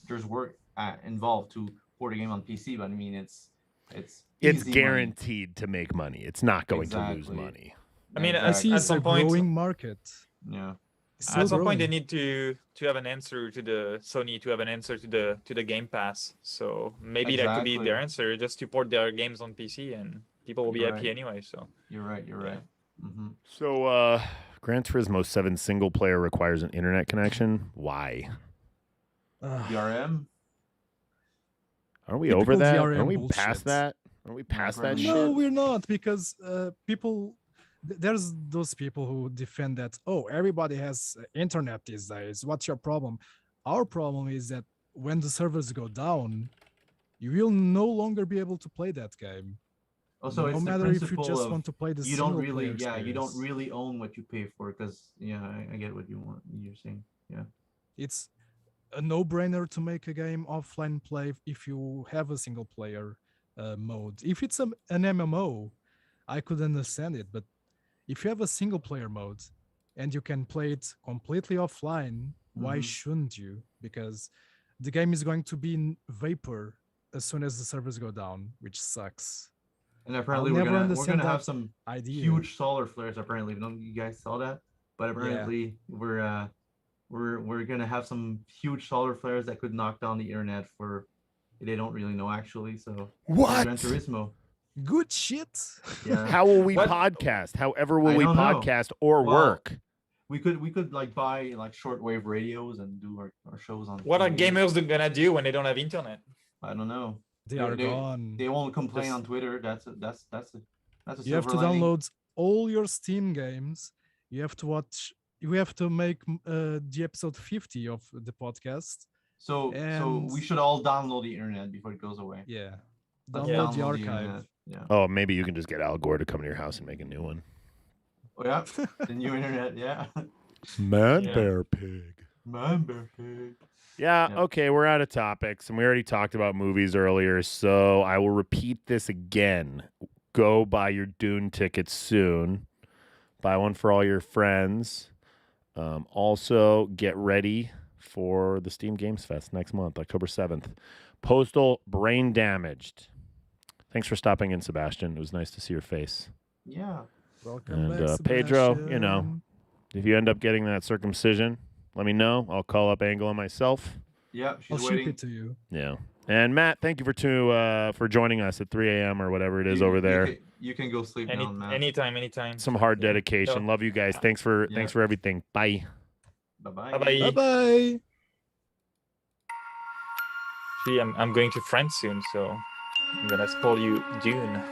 there's work involved to port a game on PC, but I mean, it's It's easy money. guaranteed to make money. It's not going to lose Exactly. money. I mean, I see at it's a some point, growing market. Yeah. It's still at some point, they growing. need to have an answer to the Sony to have an answer to the Game Pass. So maybe that could be Exactly. their answer, just to port their games on PC, and people will be You're happy right. anyway. So You're right. You're Yeah. right. Mm-hmm. So, Gran Turismo 7 single player requires an internet connection. Why? DRM. Aren't we Typical over that? DRM Aren't we bullshit. past that? Aren't we past that probably shit? No, we're not, because people. There's those people who defend that. Oh, everybody has internet these days. What's your problem? Our problem is that when the servers go down, you will no longer be able to play that game. Also, no it's the matter if you principle just of want to play the you don't single really, player you don't experience. really own what you pay for, because I get what you're saying. Yeah. It's a no-brainer to make a game offline play if you have a single player mode. If it's an MMO, I could understand it, but if you have a single player mode and you can play it completely offline, why Mhm. shouldn't you? Because the game is going to be in vapor as soon as the servers go down, which sucks. And apparently never we're understand gonna have that some idea. huge solar flares. Apparently, I don't know if you guys saw that, but apparently we're gonna have some huge solar flares that could knock down the internet for. They don't really know actually. So What? Gran Turismo. Good shit. Yeah. How will we What? podcast? However will I we don't know. podcast or Well, work? We could like buy like shortwave radios and do our shows on. What are TV. gamers gonna do when they don't have internet? I don't know. They are gone. They won't complain Just- on Twitter. That's a You have to silver lining. download all your Steam games. You have to watch. You have to make the episode 50 of the podcast. So and- we should all download the internet before it goes away. Yeah, Let's download the download archive. internet. Yeah. Oh, maybe you can just get Al Gore to come to your house and make a new one. Oh yeah. The new internet. Yeah. Man, Yeah. bear, pig. Remember. Pig. Yeah, Yeah. okay, we're out of topics, and we already talked about movies earlier, so I will repeat this again. Go buy your Dune tickets soon. Buy one for all your friends. Also, get ready for the Steam Games Fest next month, October 7th. Postal, Brain Damaged. Thanks for stopping in, Sebastian. It was nice to see your face. Yeah. Welcome And, back, Pedro, you know, Sebastian. If you end up getting that circumcision, let me know. I'll call up Angela myself. Yeah. I'll She's ship waiting. it to you. Yeah. And Matt, thank you for joining us at 3 a.m. or whatever it is over there. You can go sleep now, man. Anytime. Some hard Yeah. dedication. No. Love you guys. Thanks for everything. Bye. Bye-bye. Bye-bye. Bye bye. See, I'm going to France soon, so I'm gonna spoil you Dune.